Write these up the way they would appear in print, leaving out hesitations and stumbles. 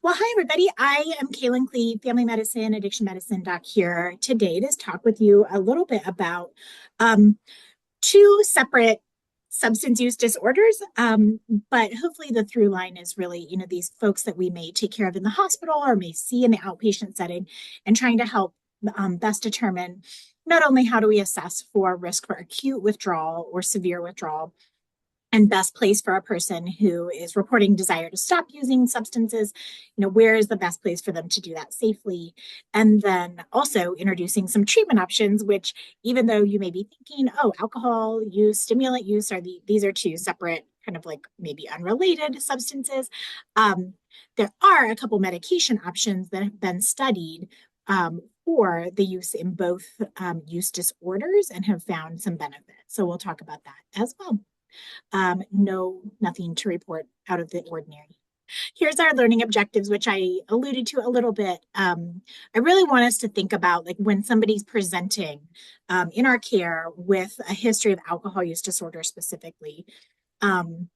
Well, hi, everybody. I am Kaylin Clee, family medicine, addiction medicine doc here today to talk with you a little bit about um, two separate substance use disorders. But hopefully the through line is really, these folks that we may take care of in the hospital or may see in the outpatient setting and trying to help best determine not only how do we assess for risk for acute withdrawal or severe withdrawal, and best place for a person who is reporting desire to stop using substances, where is the best place for them to do that safely? And then also introducing some treatment options, which even though you may be thinking, oh, alcohol use, stimulant use these are two separate kind of like maybe unrelated substances. There are a couple medication options that have been studied for the use in both use disorders and have found some benefit. So we'll talk about that as well. No, nothing to report out of the ordinary. Here's our learning objectives, which I alluded to a little bit. I really want us to think about like when somebody's presenting in our care with a history of alcohol use disorder specifically, um,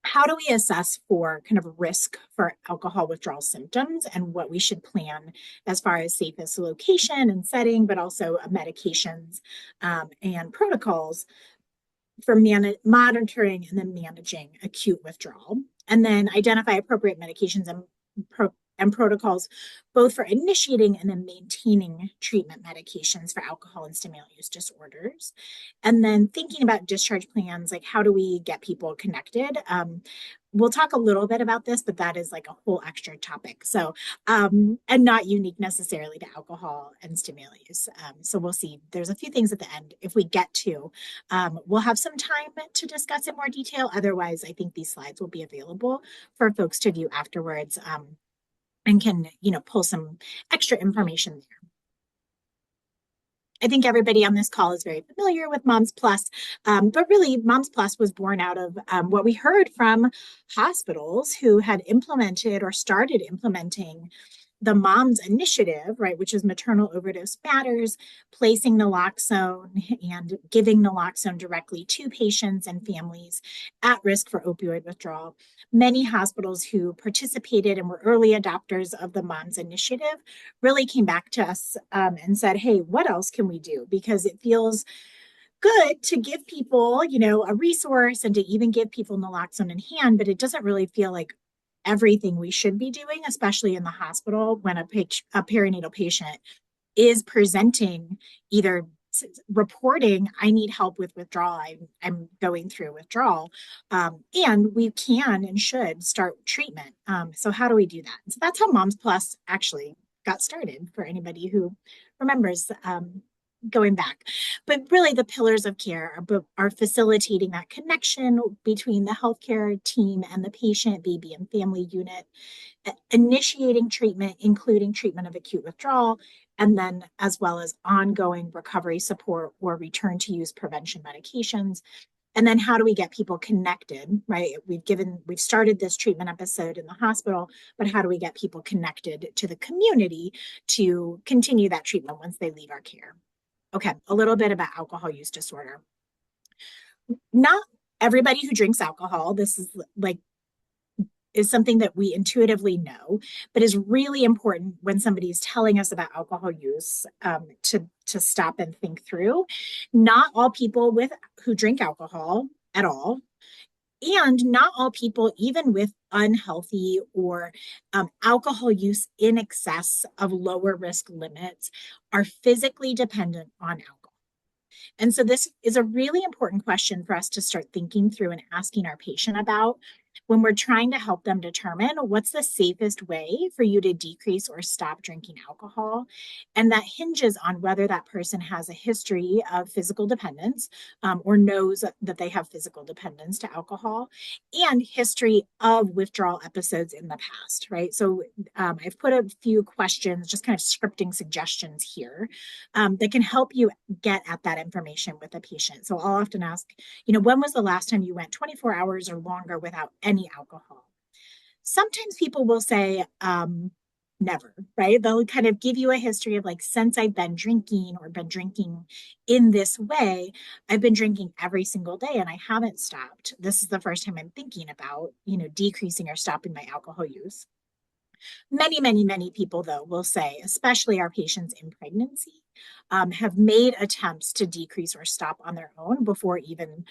how do we assess for kind of risk for alcohol withdrawal symptoms and what we should plan as far as safest location and setting, but also medications and protocols for monitoring and then managing acute withdrawal, and then identify appropriate medications and protocols, both for initiating and then maintaining treatment medications for alcohol and stimulant use disorders. And then thinking about discharge plans, like how do we get people connected? We'll talk a little bit about this, but that is like a whole extra topic. So, and not unique necessarily to alcohol and stimulant use. So we'll see. There's a few things at the end if we get to. We'll have some time to discuss in more detail. Otherwise, I think these slides will be available for folks to view afterwards. And can, pull some extra information there. I think everybody on this call is very familiar with Moms Plus, but really Moms Plus was born out of what we heard from hospitals who had implemented or started implementing the MOMS initiative, right, which is Maternal Overdose Matters, placing naloxone and giving naloxone directly to patients and families at risk for opioid withdrawal. Many hospitals who participated and were early adopters of the MOMS initiative really came back to us and said, hey, what else can we do? Because it feels good to give people, a resource and to even give people naloxone in hand, but it doesn't really feel like everything we should be doing, especially in the hospital when a perinatal patient is presenting either reporting, I need help with withdrawal, I'm going through withdrawal, and we can and should start treatment. So how do we do that? So that's how Moms Plus actually got started for anybody who remembers going back. But really the pillars of care are facilitating that connection between the healthcare team and the patient, baby, and family unit, initiating treatment, including treatment of acute withdrawal, and then as well as ongoing recovery support or return to use prevention medications. And then how do we get people connected, right? We've started this treatment episode in the hospital, but how do we get people connected to the community to continue that treatment once they leave our care? Okay, a little bit about alcohol use disorder. Not everybody who drinks alcohol, this is something that we intuitively know, but is really important when somebody is telling us about alcohol use to stop and think through. Not all people who drink alcohol at all, and not all people, even with unhealthy or alcohol use in excess of lower risk limits, are physically dependent on alcohol. And so this is a really important question for us to start thinking through and asking our patient about when we're trying to help them determine what's the safest way for you to decrease or stop drinking alcohol. And that hinges on whether that person has a history of physical dependence or knows that they have physical dependence to alcohol, and history of withdrawal episodes in the past, right? So I've put a few questions, just kind of scripting suggestions here that can help you get at that information with a patient. So I'll often ask, when was the last time you went 24 hours or longer without any alcohol? Sometimes people will say, never, right? They'll kind of give you a history of like, since I've been drinking or been drinking in this way, I've been drinking every single day and I haven't stopped. This is the first time I'm thinking about, decreasing or stopping my alcohol use. Many people, though, will say, especially our patients in pregnancy, have made attempts to decrease or stop on their own before even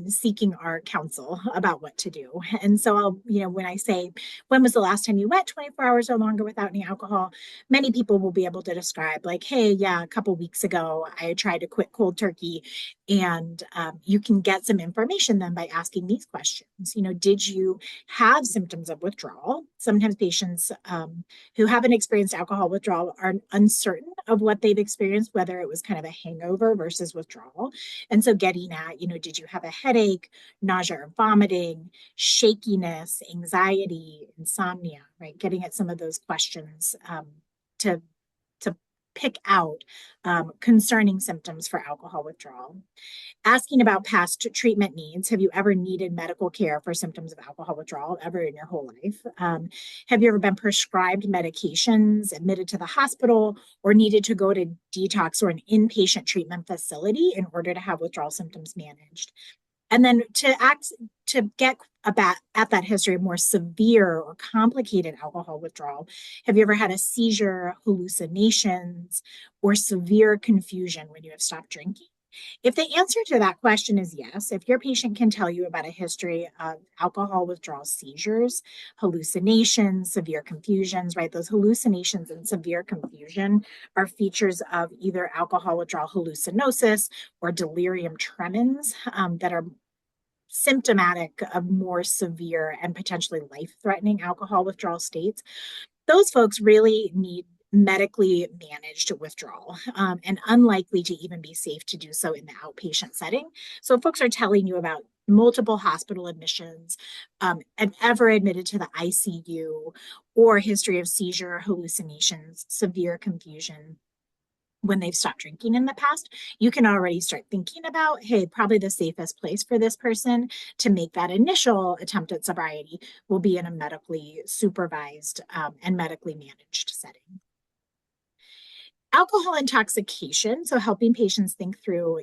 seeking our counsel about what to do. And so when I say, when was the last time you went 24 hours or longer without any alcohol? Many people will be able to describe, like, hey, yeah, a couple weeks ago, I tried to quit cold turkey. And you can get some information then by asking these questions. Did you have symptoms of withdrawal? Sometimes patients who haven't experienced alcohol withdrawal are uncertain of what they've experienced, whether it was kind of a hangover versus withdrawal. And so getting at, did you have a headache, nausea or vomiting, shakiness, anxiety, insomnia, right? Getting at some of those questions to to pick out concerning symptoms for alcohol withdrawal. Asking about past treatment needs. Have you ever needed medical care for symptoms of alcohol withdrawal ever in your whole life? Have you ever been prescribed medications, admitted to the hospital, or needed to go to detox or an inpatient treatment facility in order to have withdrawal symptoms managed? And then to get about at that history of more severe or complicated alcohol withdrawal, have you ever had a seizure, hallucinations, or severe confusion when you have stopped drinking? If the answer to that question is yes, if your patient can tell you about a history of alcohol withdrawal seizures, hallucinations, severe confusions, right? Those hallucinations and severe confusion are features of either alcohol withdrawal hallucinosis or delirium tremens that are symptomatic of more severe and potentially life-threatening alcohol withdrawal states. Those folks really need medically managed withdrawal and unlikely to even be safe to do so in the outpatient setting. So folks are telling you about multiple hospital admissions, and ever admitted to the ICU, or history of seizure, hallucinations, severe confusion when they've stopped drinking in the past, you can already start thinking about, hey, probably the safest place for this person to make that initial attempt at sobriety will be in a medically supervised and medically managed setting. Alcohol intoxication, so helping patients think through,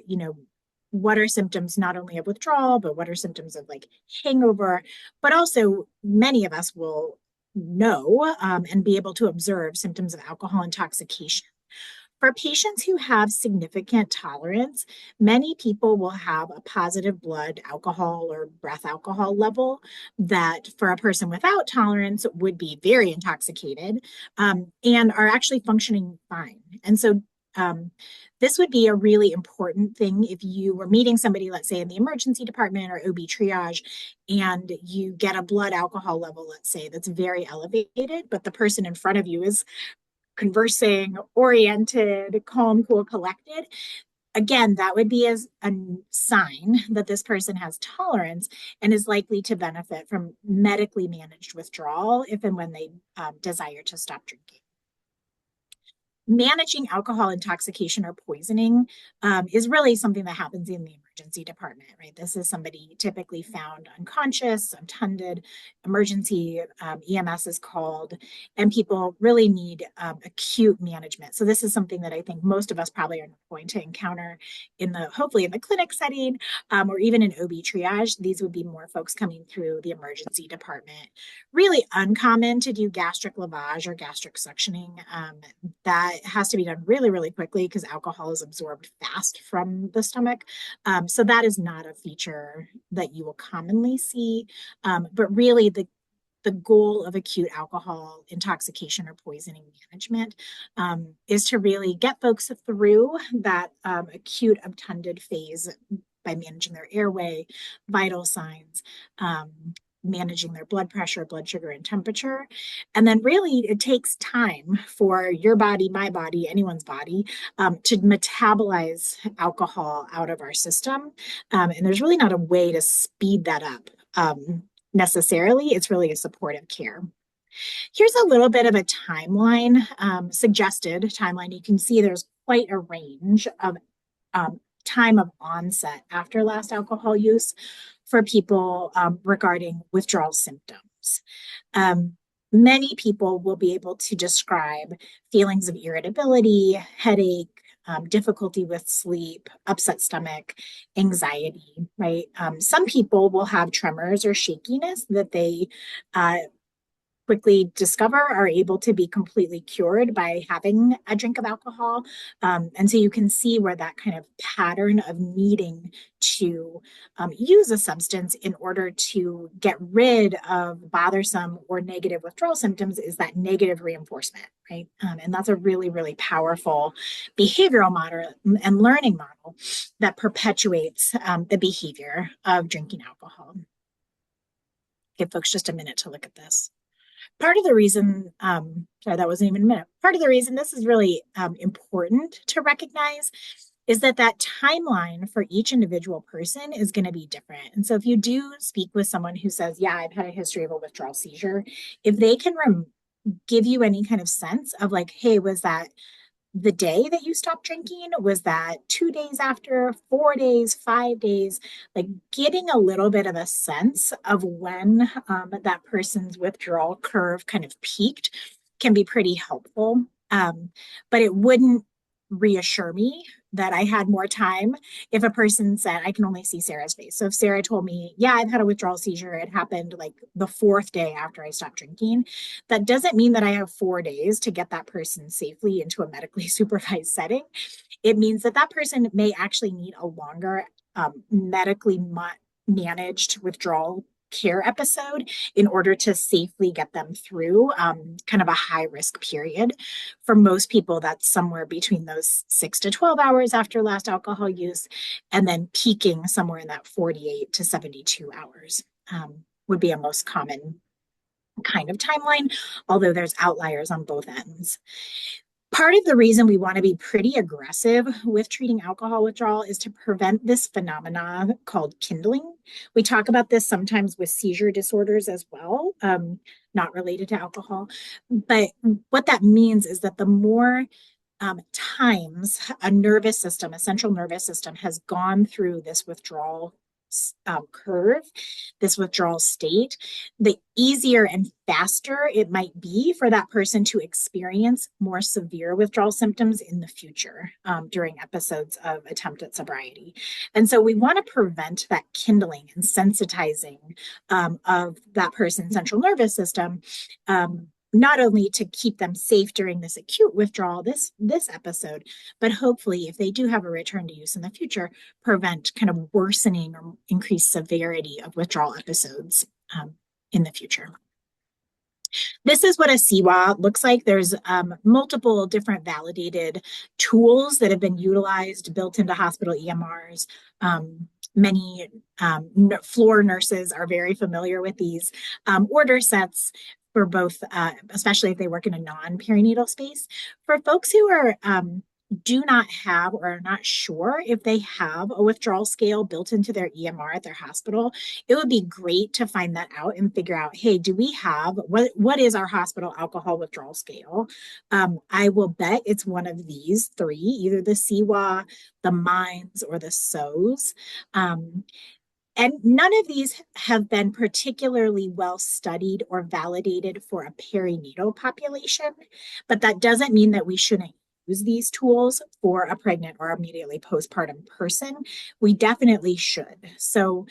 what are symptoms not only of withdrawal, but what are symptoms of like hangover, but also many of us will know and be able to observe symptoms of alcohol intoxication. For patients who have significant tolerance, many people will have a positive blood alcohol or breath alcohol level that for a person without tolerance would be very intoxicated and are actually functioning fine. And so this would be a really important thing if you were meeting somebody, let's say in the emergency department or OB triage, and you get a blood alcohol level, let's say, that's very elevated, but the person in front of you is conversing, oriented, calm, cool, collected. Again, that would be as a sign that this person has tolerance and is likely to benefit from medically managed withdrawal if and when they desire to stop drinking. Managing alcohol intoxication or poisoning is really something that happens in the emergency department, right? This is somebody typically found unconscious, untended, emergency EMS is called, and people really need acute management. So this is something that I think most of us probably are not going to encounter hopefully in the clinic setting or even in OB triage. These would be more folks coming through the emergency department. Really uncommon to do gastric lavage or gastric suctioning. That has to be done really quickly because alcohol is absorbed fast from the stomach. So that is not a feature that you will commonly see. But really the goal of acute alcohol intoxication or poisoning management is to really get folks through that acute obtunded phase by managing their airway, vital signs, managing their blood pressure, blood sugar, and temperature. And then really it takes time for your body, my body, anyone's body to metabolize alcohol out of our system. And there's really not a way to speed that up necessarily. It's really a supportive care. Here's a little bit of a timeline, suggested timeline. You can see there's quite a range of time of onset after last alcohol use for people regarding withdrawal symptoms. Many people will be able to describe feelings of irritability, headache, difficulty with sleep, upset stomach, anxiety, right? Some people will have tremors or shakiness that they quickly discover are able to be completely cured by having a drink of alcohol. And so you can see where that kind of pattern of needing to use a substance in order to get rid of bothersome or negative withdrawal symptoms is that negative reinforcement, right? And that's a really, really powerful behavioral model and learning model that perpetuates the behavior of drinking alcohol. Give folks just a minute to look at this. Part of the reason, sorry, that wasn't even a minute. Part of the reason this is really important to recognize is that that timeline for each individual person is going to be different. And so if you do speak with someone who says, yeah, I've had a history of a withdrawal seizure, if they can give you any kind of sense of like, hey, was that the day that you stopped drinking? Was that 2 days after, 4 days, 5 days? Like getting a little bit of a sense of when that person's withdrawal curve kind of peaked can be pretty helpful. But it wouldn't reassure me that I had more time if a person said, I can only see Sarah's face. So if Sarah told me, yeah, I've had a withdrawal seizure, it happened like the fourth day after I stopped drinking, that doesn't mean that I have 4 days to get that person safely into a medically supervised setting. It means that that person may actually need a longer medically managed withdrawal care episode in order to safely get them through kind of a high risk period. For most people, that's somewhere between those 6 to 12 hours after last alcohol use, and then peaking somewhere in that 48 to 72 hours would be a most common kind of timeline, although there's outliers on both ends. Part of the reason we want to be pretty aggressive with treating alcohol withdrawal is to prevent this phenomena called kindling. We talk about this sometimes with seizure disorders as well, not related to alcohol. But what that means is that the more times a central nervous system has gone through this withdrawal curve, this withdrawal state, the easier and faster it might be for that person to experience more severe withdrawal symptoms in the future during episodes of attempted sobriety. And so we want to prevent that kindling and sensitizing of that person's central nervous system. Not only to keep them safe during this acute withdrawal, this episode, but hopefully if they do have a return to use in the future, prevent kind of worsening or increased severity of withdrawal episodes in the future. This is what a CWA looks like. There's multiple different validated tools that have been utilized, built into hospital EMRs. Many floor nurses are very familiar with these order sets for both, especially if they work in a non-perinatal space. For folks who are do not have or are not sure if they have a withdrawal scale built into their EMR at their hospital, it would be great to find that out and figure out, hey, do we have, what is our hospital alcohol withdrawal scale? I will bet it's one of these three, either the CWA, the MINDS, or the SOS. And none of these have been particularly well studied or validated for a perinatal population, but that doesn't mean that we shouldn't use these tools for a pregnant or immediately postpartum person. We definitely should. So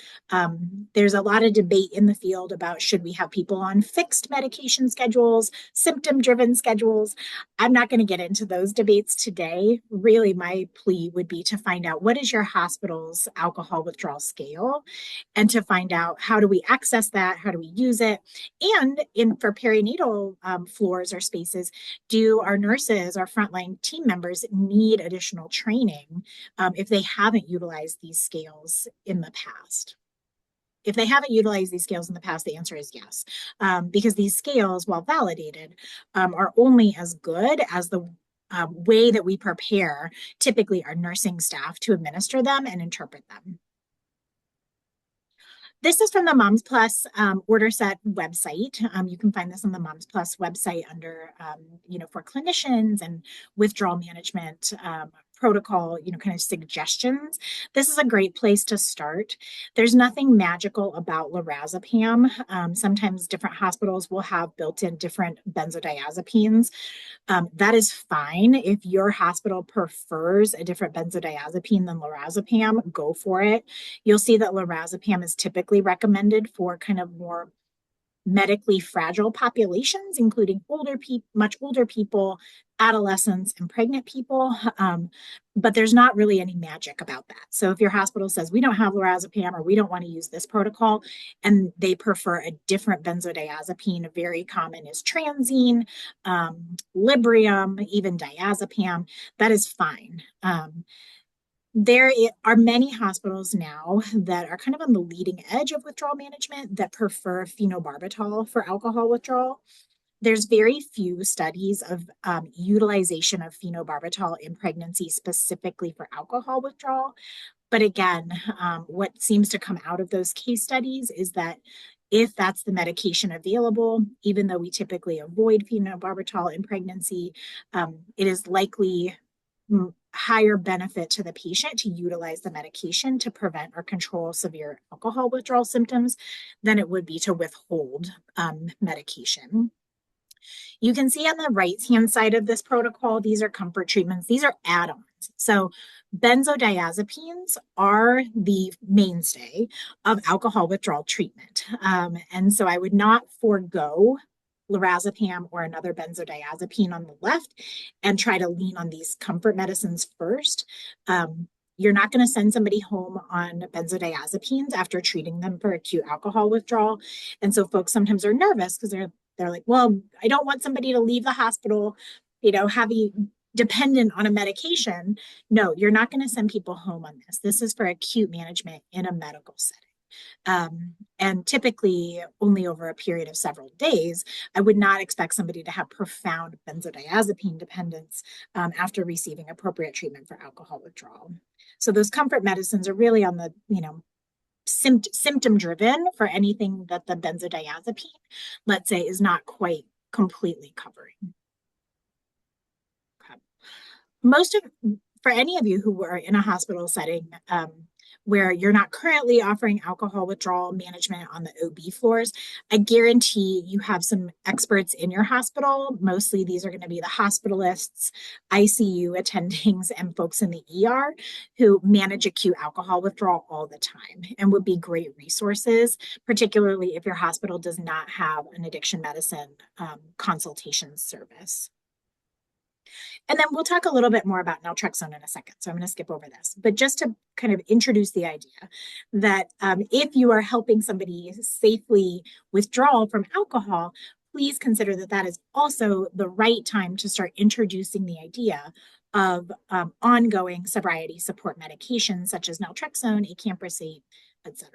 there's a lot of debate in the field about should we have people on fixed medication schedules, symptom-driven schedules. I'm not going to get into those debates today. Really, my plea would be to find out what is your hospital's alcohol withdrawal scale and to find out how do we access that, how do we use it, and for perinatal floors or spaces, do our nurses, our frontline team members need additional training if they haven't utilized these scales in the past? If they haven't utilized these scales in the past, the answer is yes, because these scales, while validated, are only as good as the way that we prepare typically our nursing staff to administer them and interpret them. This is from the Moms Plus order set website. You can find this on the Moms Plus website under, for clinicians and withdrawal management protocol, kind of suggestions. This is a great place to start. There's nothing magical about lorazepam. Sometimes different hospitals will have built-in different benzodiazepines. That is fine. If your hospital prefers a different benzodiazepine than lorazepam, go for it. You'll see that lorazepam is typically recommended for kind of more medically fragile populations, including much older people, adolescents, and pregnant people. But there's not really any magic about that. So if your hospital says we don't have lorazepam or we don't want to use this protocol, and they prefer a different benzodiazepine, very common is Transine, Librium, even diazepam, that is fine. There are many hospitals now that are kind of on the leading edge of withdrawal management that prefer phenobarbital for alcohol withdrawal. There's very few studies of utilization of phenobarbital in pregnancy specifically for alcohol withdrawal. But again, what seems to come out of those case studies is that if that's the medication available, even though we typically avoid phenobarbital in pregnancy, it is likely higher benefit to the patient to utilize the medication to prevent or control severe alcohol withdrawal symptoms than it would be to withhold medication. You can see on the right-hand side of this protocol, these are comfort treatments. These are add-ons. So benzodiazepines are the mainstay of alcohol withdrawal treatment. And so I would not forego lorazepam or another benzodiazepine on the left and try to lean on these comfort medicines first. You're not going to send somebody home on benzodiazepines after treating them for acute alcohol withdrawal. And so folks sometimes are nervous because they're like, well, I don't want somebody to leave the hospital, having dependent on a medication. No, you're not going to send people home on this. This is for acute management in a medical setting. And typically only over a period of several days. I would not expect somebody to have profound benzodiazepine dependence after receiving appropriate treatment for alcohol withdrawal. So those comfort medicines are really on the, symptom driven for anything that the benzodiazepine, let's say, is not quite completely covering. Okay. For any of you who are in a hospital setting where you're not currently offering alcohol withdrawal management on the OB floors, I guarantee you have some experts in your hospital. Mostly these are going to be the hospitalists, ICU attendings, and folks in the ER who manage acute alcohol withdrawal all the time and would be great resources, particularly if your hospital does not have an addiction medicine consultation service. And then we'll talk a little bit more about naltrexone in a second. So I'm going to skip over this. But just to kind of introduce the idea that if you are helping somebody safely withdraw from alcohol, please consider that that is also the right time to start introducing the idea of ongoing sobriety support medications such as naltrexone, acamprosate, etc.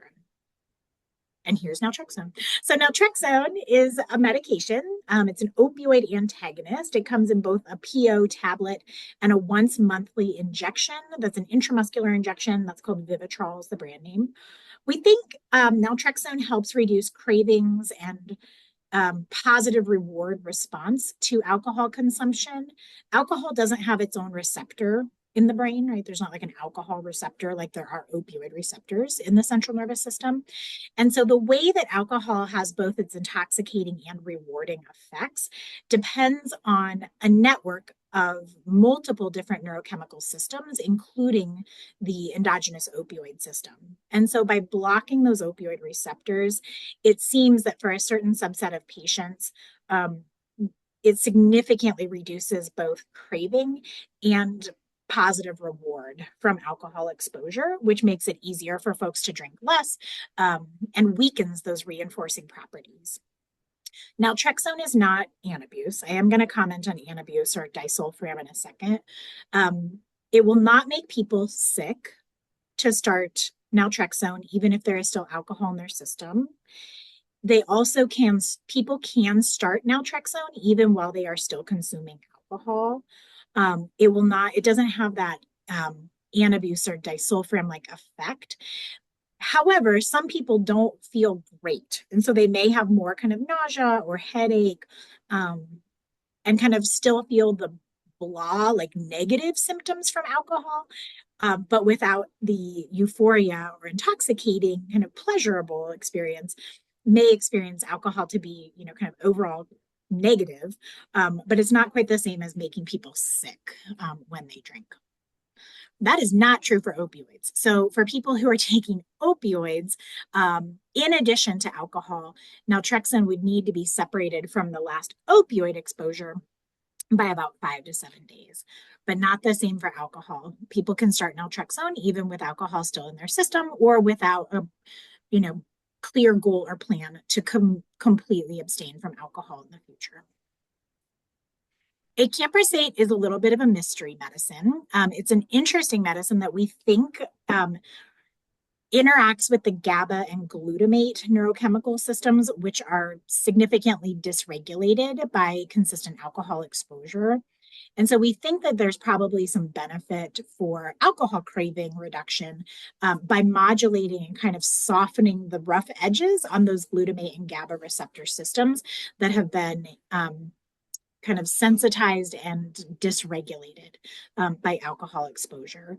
And here's naltrexone. So naltrexone is a medication. It's an opioid antagonist. It comes in both a PO tablet and a once monthly injection. That's an intramuscular injection. That's called Vivitrol is the brand name. We think naltrexone helps reduce cravings and positive reward response to alcohol consumption. Alcohol doesn't have its own receptor in the brain, right? There's not like an alcohol receptor like there are opioid receptors in the central nervous system. And so the way that alcohol has both its intoxicating and rewarding effects depends on a network of multiple different neurochemical systems, including the endogenous opioid system. And so by blocking those opioid receptors, it seems that for a certain subset of patients, it significantly reduces both craving and positive reward from alcohol exposure, which makes it easier for folks to drink less and weakens those reinforcing properties. Naltrexone is not antabuse. I am going to comment on antabuse or disulfiram in a second. It will not make people sick to start naltrexone, even if there is still alcohol in their system. People can start naltrexone even while they are still consuming alcohol. It doesn't have that antabuse or disulfiram-like effect. However, some people don't feel great. And so they may have more kind of nausea or headache and kind of still feel the blah, like negative symptoms from alcohol, but without the euphoria or intoxicating kind of pleasurable experience, may experience alcohol to be, kind of overall negative, but it's not quite the same as making people sick when they drink. That is not true for opioids. So, for people who are taking opioids, in addition to alcohol, naltrexone would need to be separated from the last opioid exposure by about 5 to 7 days, but not the same for alcohol. People can start naltrexone even with alcohol still in their system or without a, you know, clear goal or plan to completely abstain from alcohol in the future. Acamprosate is a little bit of a mystery medicine. It's an interesting medicine that we think interacts with the GABA and glutamate neurochemical systems, which are significantly dysregulated by consistent alcohol exposure. And so we think that there's probably some benefit for alcohol craving reduction by modulating and kind of softening the rough edges on those glutamate and GABA receptor systems that have been kind of sensitized and dysregulated by alcohol exposure.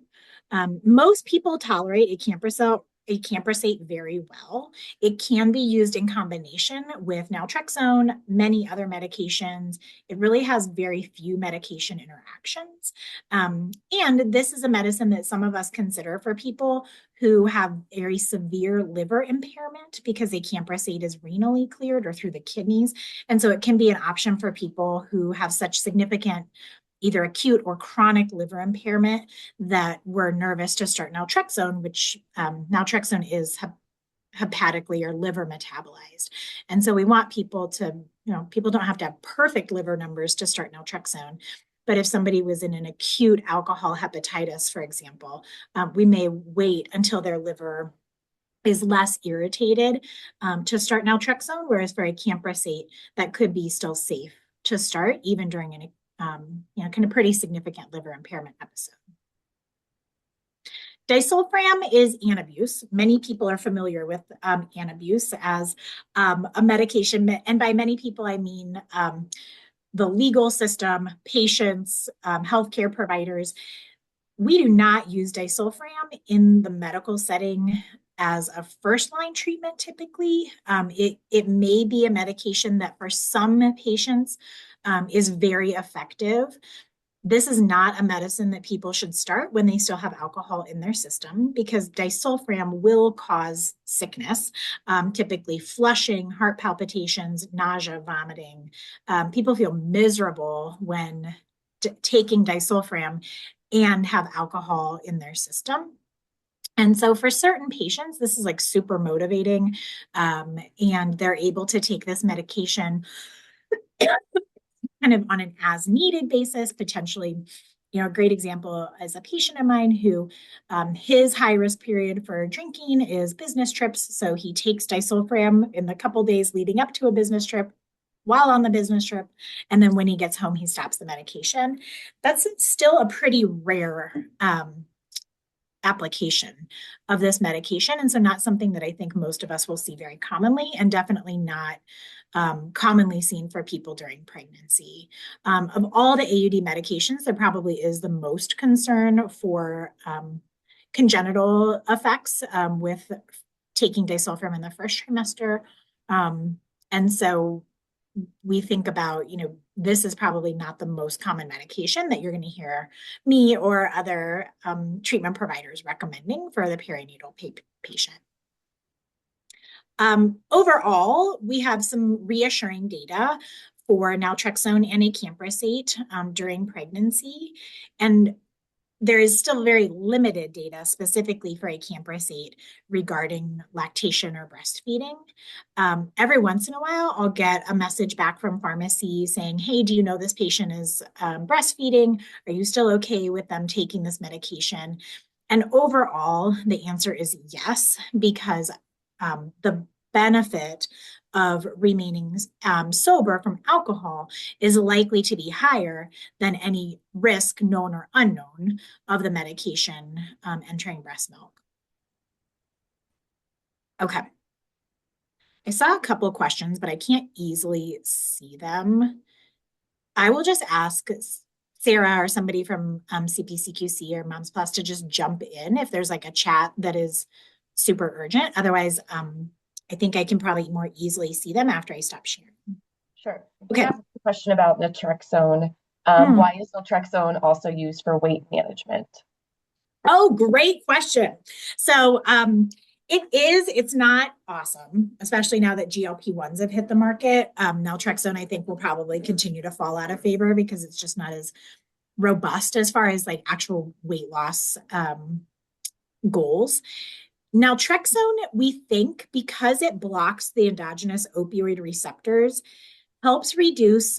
Most people tolerate acamprosate very well. It can be used in combination with naltrexone, many other medications. It really has very few medication interactions. And this is a medicine that some of us consider for people who have very severe liver impairment because acamprosate is renally cleared or through the kidneys. And so it can be an option for people who have such significant either acute or chronic liver impairment that we're nervous to start naltrexone, which naltrexone is hepatically or liver metabolized. And so we want people to, people don't have to have perfect liver numbers to start naltrexone. But if somebody was in an acute alcohol hepatitis, for example, we may wait until their liver is less irritated to start naltrexone, whereas for acamprosate, that could be still safe to start even during an kind of pretty significant liver impairment episode. Disulfiram is Antabuse. Many people are familiar with Antabuse as a medication, and by many people I mean the legal system, patients, healthcare providers. We do not use disulfiram in the medical setting as a first-line treatment typically. It may be a medication that for some patients is very effective. This is not a medicine that people should start when they still have alcohol in their system because disulfiram will cause sickness, typically flushing, heart palpitations, nausea, vomiting. People feel miserable when taking disulfiram and have alcohol in their system. And so for certain patients, this is like super motivating, and they're able to take this medication kind of on an as needed basis, potentially. A great example is a patient of mine who his high risk period for drinking is business trips. So he takes disulfiram in the couple days leading up to a business trip, while on the business trip. And then when he gets home, he stops the medication. That's still a pretty rare application of this medication. And so not something that I think most of us will see very commonly, and definitely not commonly seen for people during pregnancy. Of all the AUD medications, there probably is the most concern for congenital effects with taking disulfiram in the first trimester. And so we think about, this is probably not the most common medication that you're going to hear me or other treatment providers recommending for the perinatal patient. Overall, we have some reassuring data for naltrexone and acamprosate during pregnancy. And there is still very limited data specifically for acamprosate regarding lactation or breastfeeding. Every once in a while, I'll get a message back from pharmacy saying, hey, do you know this patient is breastfeeding? Are you still okay with them taking this medication? And overall, the answer is yes, because the benefit of remaining sober from alcohol is likely to be higher than any risk, known or unknown, of the medication entering breast milk. Okay. I saw a couple of questions, but I can't easily see them. I will just ask Sarah or somebody from CPCQC or Moms Plus to just jump in if there's like a chat that is super urgent. Otherwise, I think I can probably more easily see them after I stop sharing. Sure. We have a question about naltrexone. Why is naltrexone also used for weight management? Oh, great question. So, it's not awesome, especially now that GLP-1s have hit the market. Naltrexone, I think, will probably continue to fall out of favor because it's just not as robust as far as like actual weight loss goals. Naltrexone, we think, because it blocks the endogenous opioid receptors, helps reduce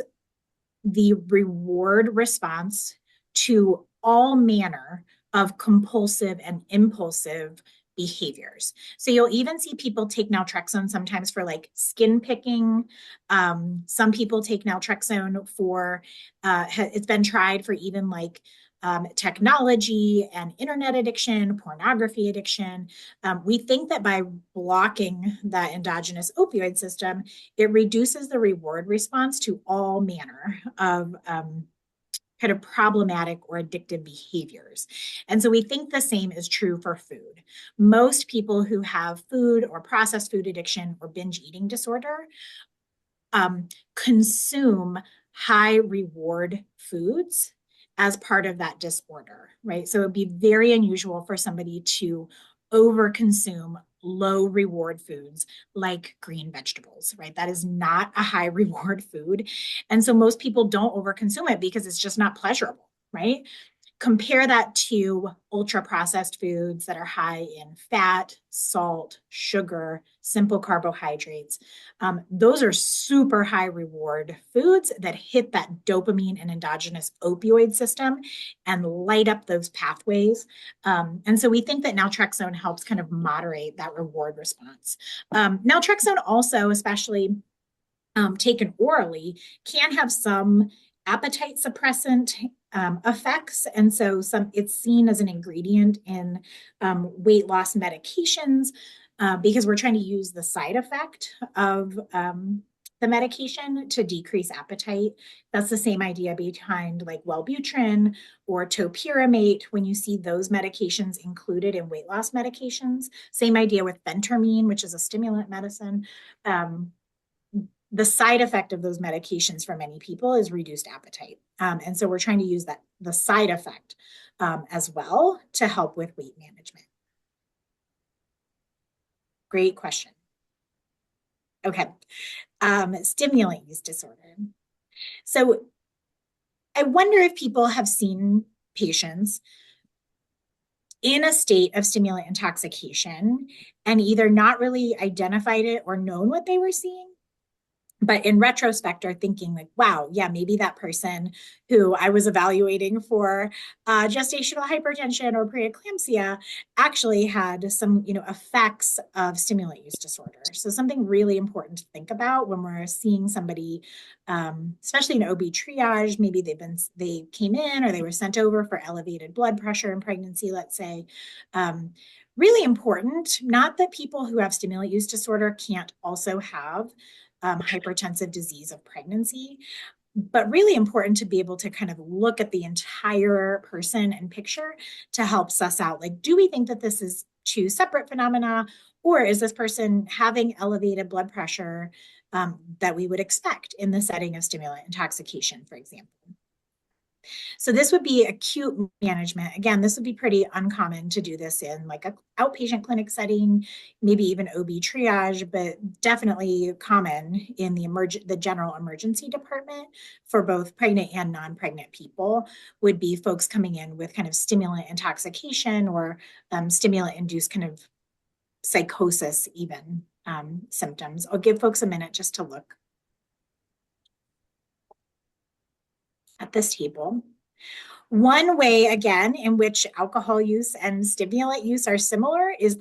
the reward response to all manner of compulsive and impulsive behaviors. So you'll even see people take naltrexone sometimes for like skin picking. Some people take naltrexone for, it's been tried for even like technology and internet addiction, pornography addiction. We think that by blocking that endogenous opioid system, it reduces the reward response to all manner of kind of problematic or addictive behaviors. And so we think the same is true for food. Most people who have food or processed food addiction or binge eating disorder consume high reward foods as part of that disorder, right? So it'd be very unusual for somebody to overconsume low reward foods like green vegetables, right? That is not a high reward food. And so most people don't overconsume it because it's just not pleasurable, right? Compare that to ultra processed foods that are high in fat, salt, sugar, simple carbohydrates. Those are super high reward foods that hit that dopamine and endogenous opioid system and light up those pathways. And so we think that naltrexone helps kind of moderate that reward response. Naltrexone also, especially taken orally, can have some appetite suppressant effects. And so it's seen as an ingredient in weight loss medications because we're trying to use the side effect of the medication to decrease appetite. That's the same idea behind like Wellbutrin or topiramate when you see those medications included in weight loss medications. Same idea with phentermine, which is a stimulant medicine. The side effect of those medications for many people is reduced appetite. And so we're trying to use the side effect as well to help with weight management. Great question. Okay. Stimulant use disorder. So I wonder if people have seen patients in a state of stimulant intoxication and either not really identified it or known what they were seeing, but in retrospect are thinking like, wow, yeah, maybe that person who I was evaluating for gestational hypertension or preeclampsia actually had some, effects of stimulant use disorder. So something really important to think about when we're seeing somebody, especially in OB triage, maybe they came in or they were sent over for elevated blood pressure in pregnancy, let's say. Really important, not that people who have stimulant use disorder can't also have hypertensive disease of pregnancy, but really important to be able to kind of look at the entire person and picture to help suss out, like, do we think that this is two separate phenomena, or is this person having elevated blood pressure that we would expect in the setting of stimulant intoxication, for example? So this would be acute management. Again, this would be pretty uncommon to do this in like an outpatient clinic setting, maybe even OB triage, but definitely common in the general emergency department for both pregnant and non-pregnant people would be folks coming in with kind of stimulant intoxication or stimulant-induced kind of psychosis even symptoms. I'll give folks a minute just to look at this table. One way, again, in which alcohol use and stimulant use are similar is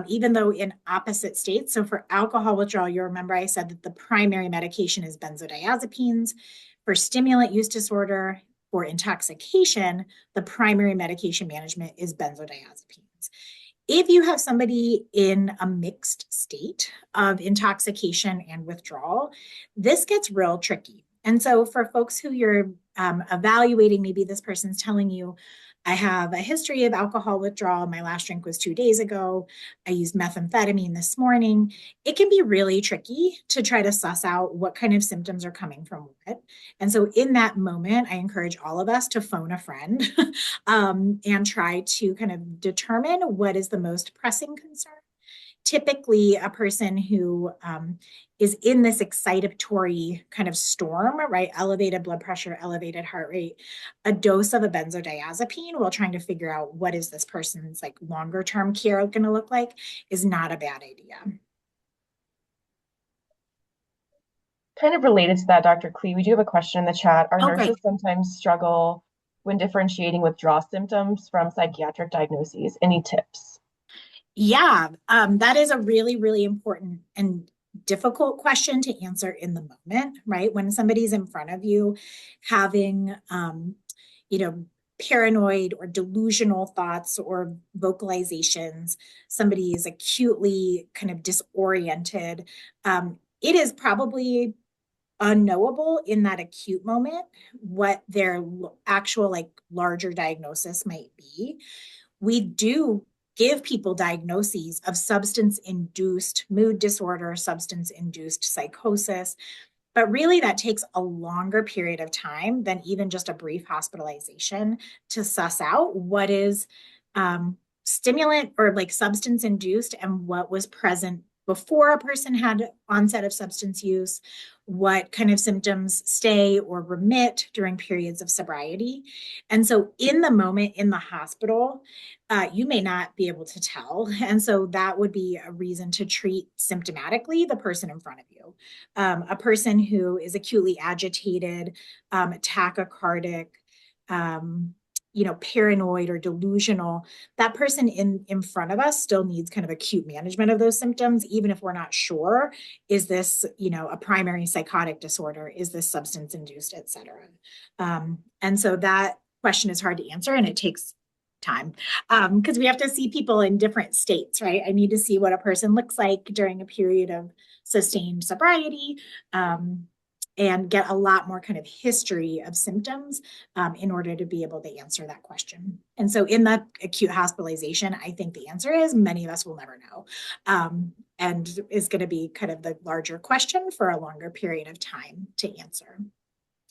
even though in opposite states. So for alcohol withdrawal, you remember I said that the primary medication is benzodiazepines. For stimulant use disorder, for intoxication, the primary medication management is benzodiazepines. If you have somebody in a mixed state of intoxication and withdrawal, this gets real tricky. And so for folks who you're evaluating, maybe this person's telling you, I have a history of alcohol withdrawal. My last drink was 2 days ago. I used methamphetamine this morning. It can be really tricky to try to suss out what kind of symptoms are coming from what. And so, in that moment, I encourage all of us to phone a friend and try to kind of determine what is the most pressing concern. Typically, a person who is in this excitatory kind of storm, right? Elevated blood pressure, elevated heart rate, a dose of a benzodiazepine while trying to figure out what is this person's like longer term care going to look like is not a bad idea. Kind of related to that, Dr. Klee, we do have a question in the chat. Are Oh, great. nurses sometimes struggle when differentiating withdrawal symptoms from psychiatric diagnoses? Any tips? Yeah, that is a really, really important and difficult question to answer in the moment, right? When somebody's in front of you having, you know, paranoid or delusional thoughts or vocalizations, somebody is acutely kind of disoriented. It is probably unknowable in that acute moment what their actual like larger diagnosis might be. We do give people diagnoses of substance induced mood disorder, substance induced psychosis, but really that takes a longer period of time than even just a brief hospitalization to suss out what is stimulant or like substance induced and what was present before a person had onset of substance use, what kind of symptoms stay or remit during periods of sobriety. And so, in the moment in the hospital, you may not be able to tell. And so, that would be a reason to treat symptomatically the person in front of you. A person who is acutely agitated, tachycardic, um, paranoid or delusional, that person in front of us still needs kind of acute management of those symptoms, even if we're not sure, is this, a primary psychotic disorder? Is this substance induced, et cetera? And so that question is hard to answer and it takes time because we have to see people in different states, right? I need to see what a person looks like during a period of sustained sobriety and get a lot more kind of history of symptoms in order to be able to answer that question. And so, in the acute hospitalization, I think the answer is many of us will never know and is going to be kind of the larger question for a longer period of time to answer.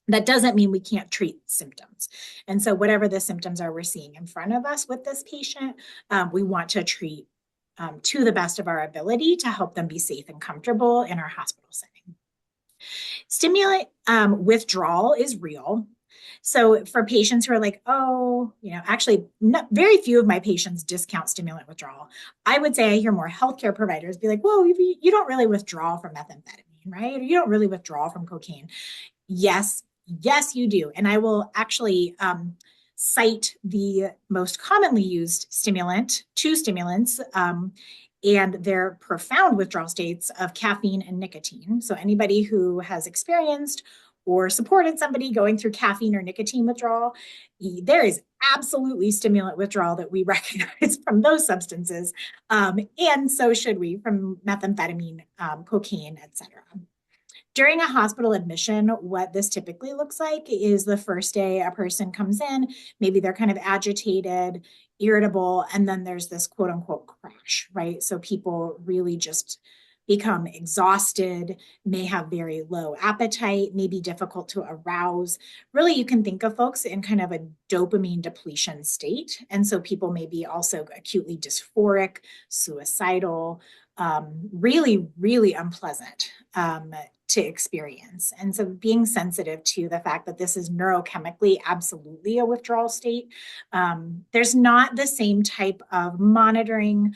That doesn't mean we can't treat symptoms. And so, whatever the symptoms are we're seeing in front of us with this patient, we want to treat to the best of our ability to help them be safe and comfortable in our hospital setting. Stimulant withdrawal is real. So for patients who are like, oh, actually, very few of my patients discount stimulant withdrawal. I would say I hear more healthcare providers be like, whoa, you don't really withdraw from methamphetamine, right? Or you don't really withdraw from cocaine. Yes, yes, you do. And I will actually cite the most commonly used stimulant, two stimulants, and their profound withdrawal states of caffeine and nicotine. So, anybody who has experienced or supported somebody going through caffeine or nicotine withdrawal, there is absolutely stimulant withdrawal that we recognize from those substances. And so should we from methamphetamine, cocaine, et cetera. During a hospital admission, what this typically looks like is the first day a person comes in, maybe they're kind of agitated, irritable, and then there's this quote unquote crash, right? So people really just become exhausted, may have very low appetite, may be difficult to arouse. Really, you can think of folks in kind of a dopamine depletion state. And so people may be also acutely dysphoric, suicidal, really, really unpleasant to experience. And so being sensitive to the fact that this is neurochemically absolutely a withdrawal state. There's not the same type of monitoring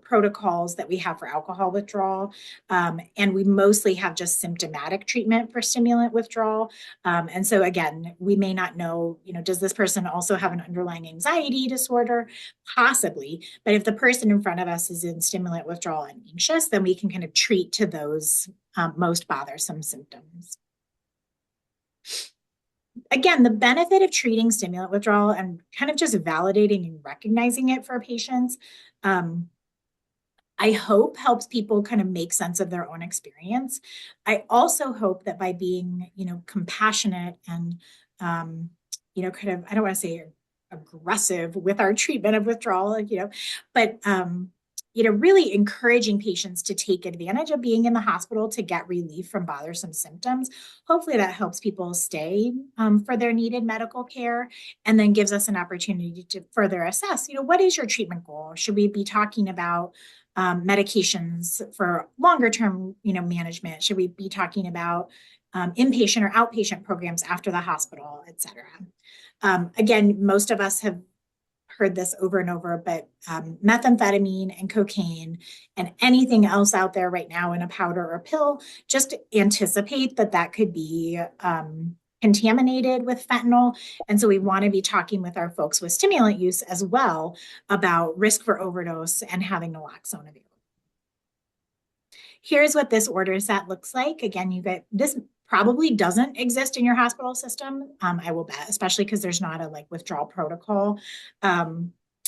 protocols that we have for alcohol withdrawal. And we mostly have just symptomatic treatment for stimulant withdrawal. And so again, we may not know, does this person also have an underlying anxiety disorder? Possibly. But if the person in front of us is in stimulant withdrawal and anxious, then we can kind of treat to those most bothersome symptoms. Again, the benefit of treating stimulant withdrawal and kind of just validating and recognizing it for patients, I hope helps people kind of make sense of their own experience. I also hope that by being, compassionate and, kind of, I don't want to say aggressive with our treatment of withdrawal, but really encouraging patients to take advantage of being in the hospital to get relief from bothersome symptoms. Hopefully that helps people stay for their needed medical care, and then gives us an opportunity to further assess, what is your treatment goal? Should we be talking about medications for longer term, management? Should we be talking about inpatient or outpatient programs after the hospital, et cetera? Again, most of us have heard this over and over, but methamphetamine and cocaine and anything else out there right now in a powder or pill, just anticipate that that could be contaminated with fentanyl. And so we want to be talking with our folks with stimulant use as well about risk for overdose and having naloxone available. Here's what this order set looks like. Again, you get this probably doesn't exist in your hospital system. I will bet, especially because there's not a withdrawal protocol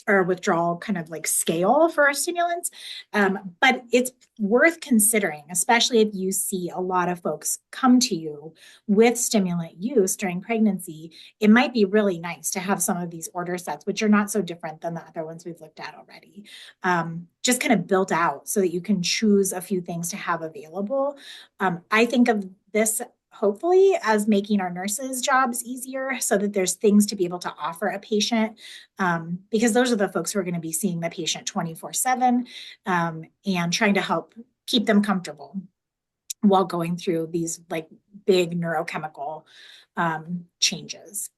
or withdrawal kind of scale for stimulants. But it's worth considering, especially if you see a lot of folks come to you with stimulant use during pregnancy. It might be really nice to have some of these order sets, which are not so different than the other ones we've looked at already, just kind of built out so that you can choose a few things to have available. I think of this hopefully as making our nurses' jobs easier so that there's things to be able to offer a patient, because those are the folks who are going to be seeing the patient 24/7 and trying to help keep them comfortable while going through these big neurochemical changes.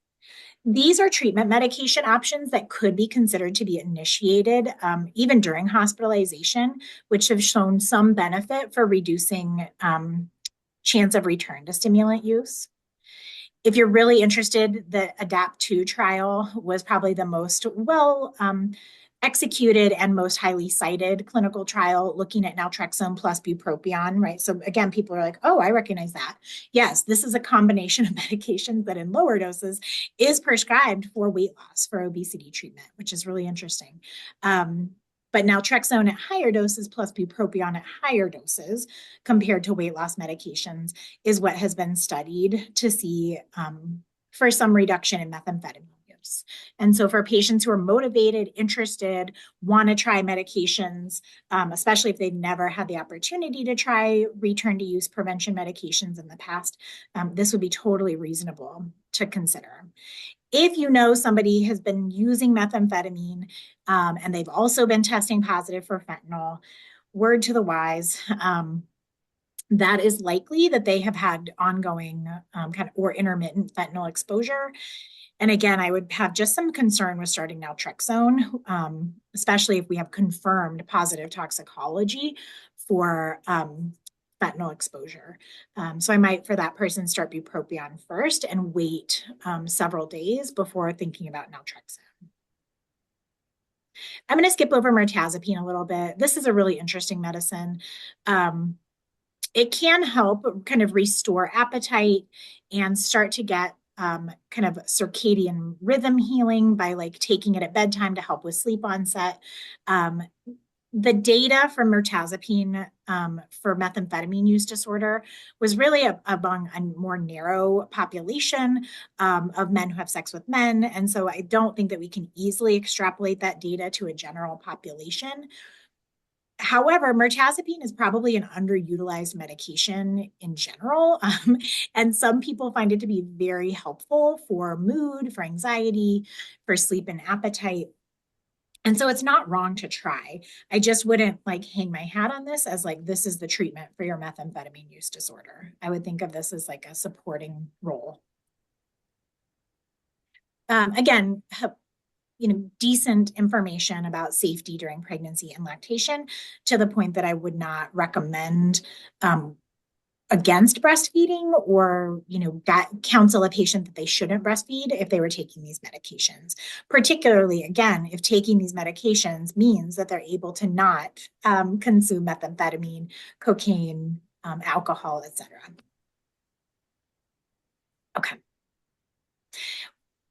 These are treatment medication options that could be considered to be initiated even during hospitalization, which have shown some benefit for reducing chance of return to stimulant use. If you're really interested, the ADAPT-2 trial was probably the most well executed and most highly cited clinical trial looking at naltrexone plus bupropion, right? So again, people are like, oh, I recognize that. Yes, this is a combination of medications that in lower doses is prescribed for weight loss, for obesity treatment, which is really interesting. But naltrexone at higher doses plus bupropion at higher doses compared to weight loss medications is what has been studied to see for some reduction in methamphetamine use. And so for patients who are motivated, interested, want to try medications, especially if they've never had the opportunity to try return to use prevention medications in the past, this would be totally reasonable to consider. If you know somebody has been using methamphetamine and they've also been testing positive for fentanyl, word to the wise, that is likely that they have had ongoing kind of or intermittent fentanyl exposure. And again, I would have just some concern with starting naltrexone, especially if we have confirmed positive toxicology for fentanyl exposure. So I might, for that person, start bupropion first and wait several days before thinking about naltrexone. I'm going to skip over mirtazapine a little bit. This is a really interesting medicine. It can help kind of restore appetite and start to get kind of circadian rhythm healing by taking it at bedtime to help with sleep onset. The data from mirtazapine for methamphetamine use disorder was really among a more narrow population of men who have sex with men. And so I don't think that we can easily extrapolate that data to a general population. However, mirtazapine is probably an underutilized medication in general. And some people find it to be very helpful for mood, for anxiety, for sleep and appetite. And so it's not wrong to try. I just wouldn't hang my hat on this as this is the treatment for your methamphetamine use disorder. I would think of this as a supporting role. Again, decent information about safety during pregnancy and lactation, to the point that I would not recommend against breastfeeding or, counsel a patient that they shouldn't breastfeed if they were taking these medications. Particularly, again, if taking these medications means that they're able to not consume methamphetamine, cocaine, alcohol, et cetera. Okay.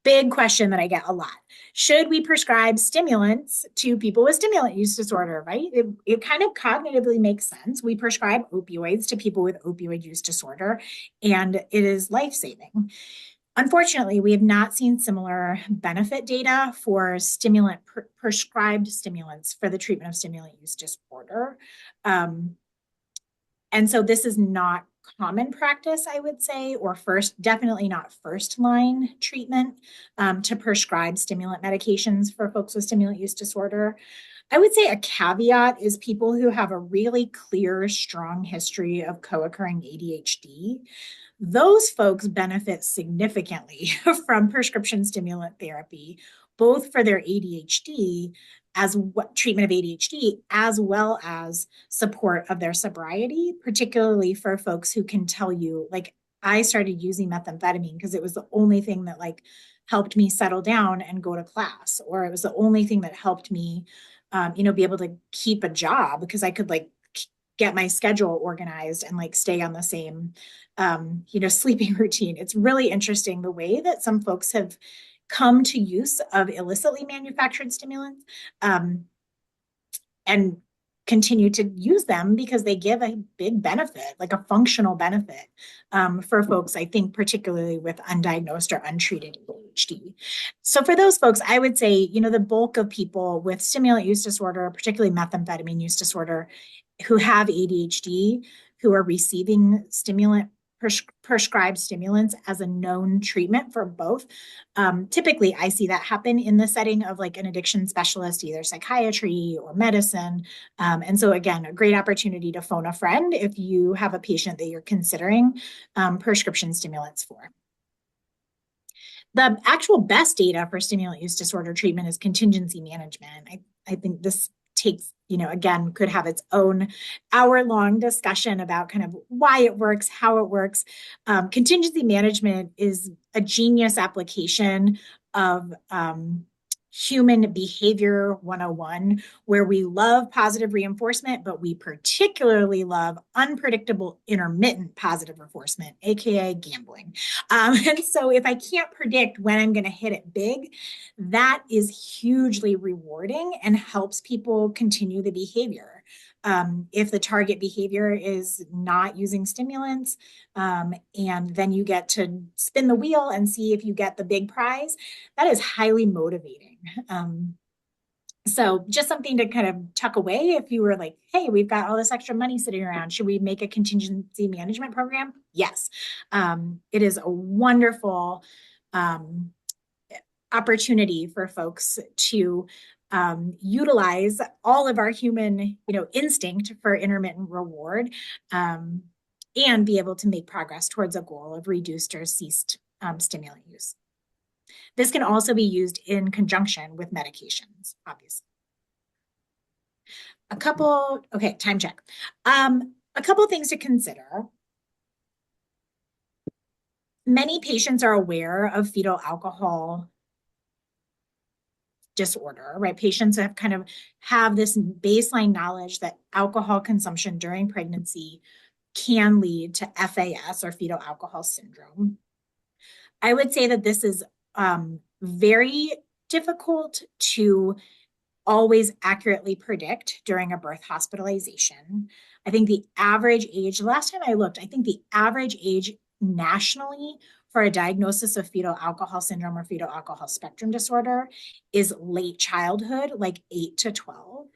Big question that I get a lot. Should we prescribe stimulants to people with stimulant use disorder, right? It kind of cognitively makes sense. We prescribe opioids to people with opioid use disorder, and it is life-saving. Unfortunately, we have not seen similar benefit data for prescribed stimulants for the treatment of stimulant use disorder. Um, and so this is not common practice, I would say, or definitely not first line treatment to prescribe stimulant medications for folks with stimulant use disorder. I would say a caveat is people who have a really clear, strong history of co occurring ADHD. Those folks benefit significantly from prescription stimulant therapy, both for their ADHD as what treatment of ADHD, as well as support of their sobriety, particularly for folks who can tell you, like, I started using methamphetamine because it was the only thing that like helped me settle down and go to class, or it was the only thing that helped me, be able to keep a job because I could like get my schedule organized and like stay on the same, sleeping routine. It's really interesting the way that some folks have come to use of illicitly manufactured stimulants. And continue to use them because they give a big benefit, like a functional benefit for folks, I think, particularly with undiagnosed or untreated ADHD. So for those folks, I would say, the bulk of people with stimulant use disorder, particularly methamphetamine use disorder, who have ADHD, who are receiving prescribed stimulants as a known treatment for both. Typically, I see that happen in the setting of like an addiction specialist, either psychiatry or medicine. And so, again, a great opportunity to phone a friend if you have a patient that you're considering prescription stimulants for. The actual best data for stimulant use disorder treatment is contingency management. I think this takes, again, could have its own hour-long discussion about kind of why it works, how it works. Contingency management is a genius application of human behavior 101, where we love positive reinforcement, but we particularly love unpredictable intermittent positive reinforcement, aka gambling. And so if I can't predict when I'm going to hit it big, that is hugely rewarding and helps people continue the behavior. If the target behavior is not using stimulants, and then you get to spin the wheel and see if you get the big prize, that is highly motivating. So just something to kind of tuck away if you were like, hey, we've got all this extra money sitting around. Should we make a contingency management program? Yes. It is a wonderful opportunity for folks to utilize all of our human, instinct for intermittent reward, and be able to make progress towards a goal of reduced or ceased stimulant use. This can also be used in conjunction with medications, obviously. Time check. A couple things to consider. Many patients are aware of fetal alcohol disorder, right? Patients have this baseline knowledge that alcohol consumption during pregnancy can lead to FAS, or fetal alcohol syndrome. I would say that this is very difficult to always accurately predict during a birth hospitalization. I think the average age, last time I looked, I think the average age nationally for a diagnosis of fetal alcohol syndrome or fetal alcohol spectrum disorder is late childhood, like 8 to 12.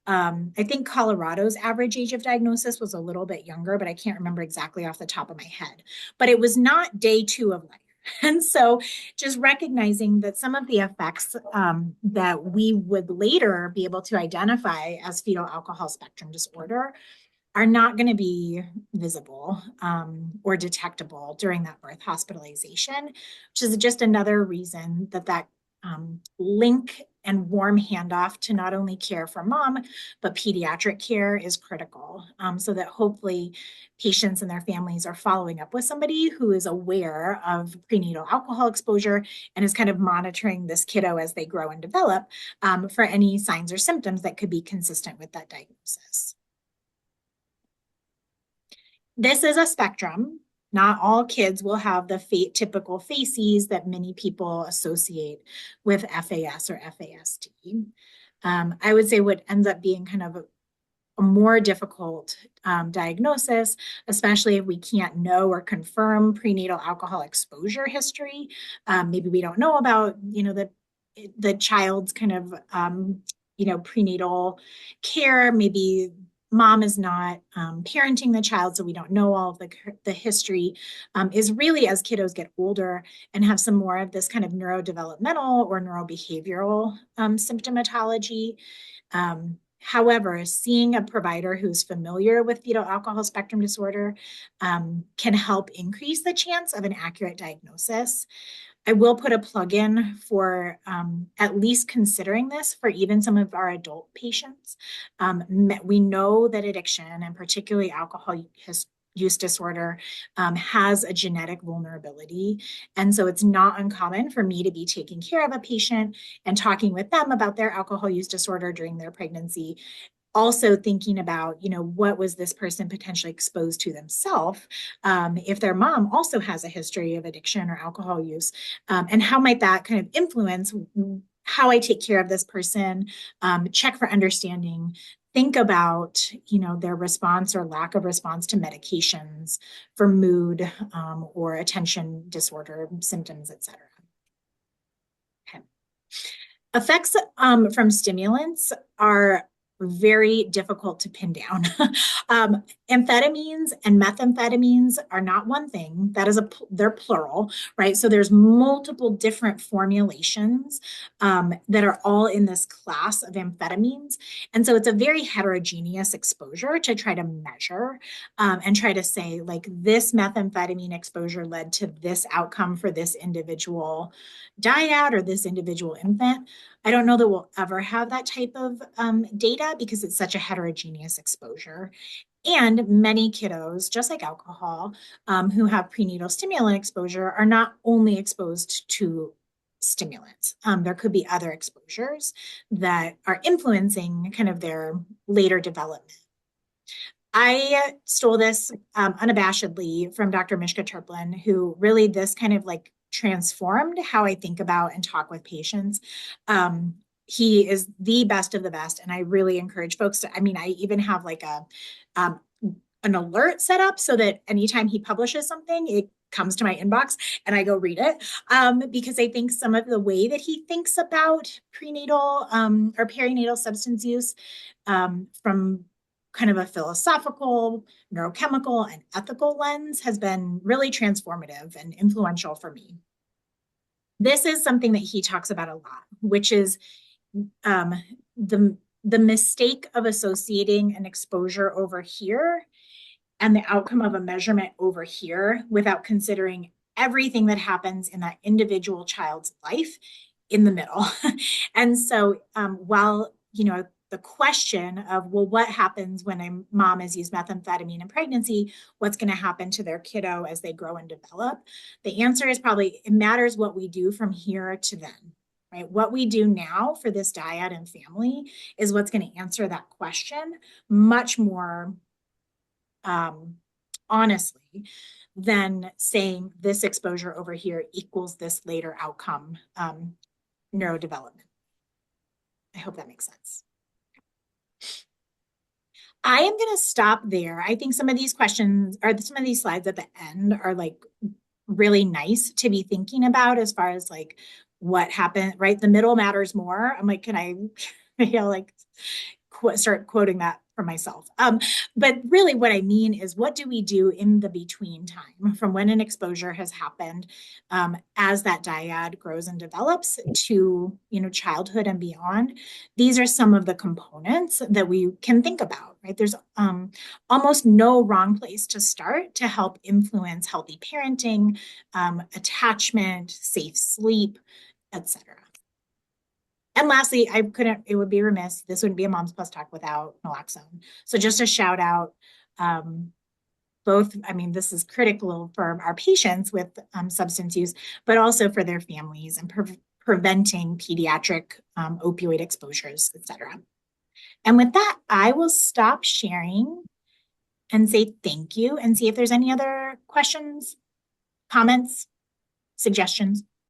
I think Colorado's average age of diagnosis was a little bit younger, but I can't remember exactly off the top of my head. But it was not day 2 of life. And so just recognizing that some of the effects that we would later be able to identify as fetal alcohol spectrum disorder are not going to be visible or detectable during that birth hospitalization, which is just another reason that link and warm handoff to not only care for mom, but pediatric care is critical, so that hopefully patients and their families are following up with somebody who is aware of prenatal alcohol exposure and is kind of monitoring this kiddo as they grow and develop for any signs or symptoms that could be consistent with that diagnosis. This is a spectrum. Not all kids will have the typical facies that many people associate with FAS or FASD. I would say what ends up being kind of a more difficult diagnosis, especially if we can't know or confirm prenatal alcohol exposure history. Maybe we don't know about, the child's kind of, prenatal care. Maybe mom is not parenting the child, so we don't know all of the history. Is really as kiddos get older and have some more of this kind of neurodevelopmental or neurobehavioral symptomatology. However, seeing a provider who's familiar with fetal alcohol spectrum disorder can help increase the chance of an accurate diagnosis. I will put a plug in for at least considering this for even some of our adult patients. We know that addiction, and particularly alcohol use disorder, has a genetic vulnerability. And so it's not uncommon for me to be taking care of a patient and talking with them about their alcohol use disorder during their pregnancy, also thinking about, what was this person potentially exposed to themselves, if their mom also has a history of addiction or alcohol use, and how might that kind of influence how I take care of this person, check for understanding, think about, their response or lack of response to medications for mood or attention disorder symptoms, et cetera. Okay. Effects from stimulants are very difficult to pin down. Amphetamines and methamphetamines are not one thing. They're plural, right? So there's multiple different formulations that are all in this class of amphetamines. And so it's a very heterogeneous exposure to try to measure and try to say, like, this methamphetamine exposure led to this outcome for this individual dyad or this individual infant. I don't know that we'll ever have that type of data because it's such a heterogeneous exposure. And many kiddos, just like alcohol, who have prenatal stimulant exposure are not only exposed to stimulants. There could be other exposures that are influencing kind of their later development. I stole this unabashedly from Dr. Mishka Turplin, who really this kind of like transformed how I think about and talk with patients. He is the best of the best, and I really encourage folks to. I mean, I even have like um, an alert set up so that anytime he publishes something, it comes to my inbox and I go read it, because I think some of the way that he thinks about prenatal or perinatal substance use from kind of a philosophical, neurochemical, and ethical lens has been really transformative and influential for me. This is something that he talks about a lot, which is um, the mistake of associating an exposure over here and the outcome of a measurement over here without considering everything that happens in that individual child's life in the middle. And so while, the question of, well, what happens when a mom has used methamphetamine in pregnancy? What's going to happen to their kiddo as they grow and develop? The answer is probably it matters what we do from here to then, right? What we do now for this dyad and family is what's going to answer that question much more honestly than saying this exposure over here equals this later outcome neurodevelopment. I hope that makes sense. I am going to stop there. I think some of these questions or some of these slides at the end are like really nice to be thinking about as far as like what happened, right? The middle matters more. I'm like, can I, like start quoting that for myself. But really what I mean is what do we do in the between time from when an exposure has happened as that dyad grows and develops to, childhood and beyond. These are some of the components that we can think about, right? There's almost no wrong place to start to help influence healthy parenting, attachment, safe sleep, etc. And lastly, it would be remiss, this wouldn't be a Moms Plus Talk without naloxone. So just a shout out, both, I mean, this is critical for our patients with substance use, but also for their families and preventing pediatric opioid exposures, et cetera. And with that, I will stop sharing and say thank you and see if there's any other questions, comments, suggestions.